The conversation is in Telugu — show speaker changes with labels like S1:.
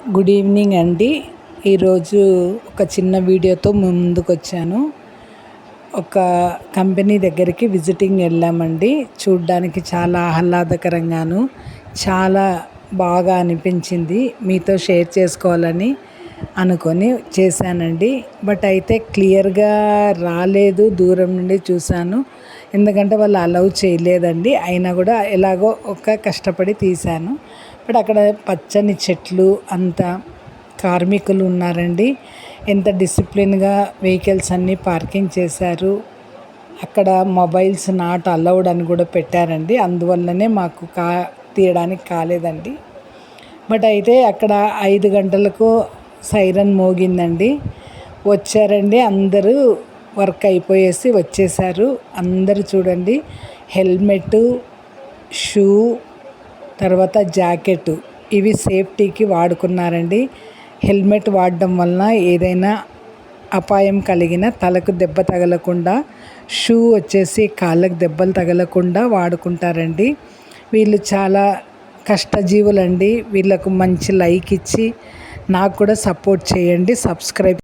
S1: గుడ్ ఈవినింగ్ అండి. ఈరోజు ఒక చిన్న వీడియోతో ముందుకు వచ్చాను. ఒక కంపెనీ దగ్గరికి విజిటింగ్ వెళ్ళామండి. చూడ్డానికి చాలా ఆహ్లాదకరంగాను చాలా బాగా అనిపించింది. మీతో షేర్ చేసుకోవాలని అనుకొని చేశానండి. బట్ అయితే క్లియర్గా రాలేదు, దూరం నుండి చూశాను. ఎందుకంటే వాళ్ళు అలౌ చేయలేదండి. అయినా కూడా ఎలాగో కష్టపడి తీశాను. బట్ అక్కడ పచ్చని చెట్లు, అంతా కార్మికులు ఉన్నారండి. ఎంత డిసిప్లిన్గా వెహికల్స్ అన్నీ పార్కింగ్ చేశారు. అక్కడ మొబైల్స్ నాట్ అలౌడ్ అని కూడా పెట్టారండి. అందువల్లనే మాకు తీయడానికి కాలేదండి. బట్ అయితే అక్కడ 5 గంటలకు సైరన్ మోగిందండి. వచ్చారండి, అందరూ వర్క్ అయిపోయేసి వచ్చేసారు. అందరూ చూడండి, హెల్మెట్, షూ, తర్వాత జాకెట్, ఇవి సేఫ్టీకి వాడుకున్నారండి. హెల్మెట్ వాడడం వలన ఏదైనా అపాయం కలిగిన తలకు దెబ్బ తగలకుండా, షూ వచ్చేసి కాళ్ళకు దెబ్బలు తగలకుండా వాడుకుంటారండి. వీళ్ళు చాలా కష్టజీవులండి. వీళ్ళకు మంచి లైక్ ఇచ్చి నాకు కూడా సపోర్ట్ చేయండి, సబ్స్క్రైబ్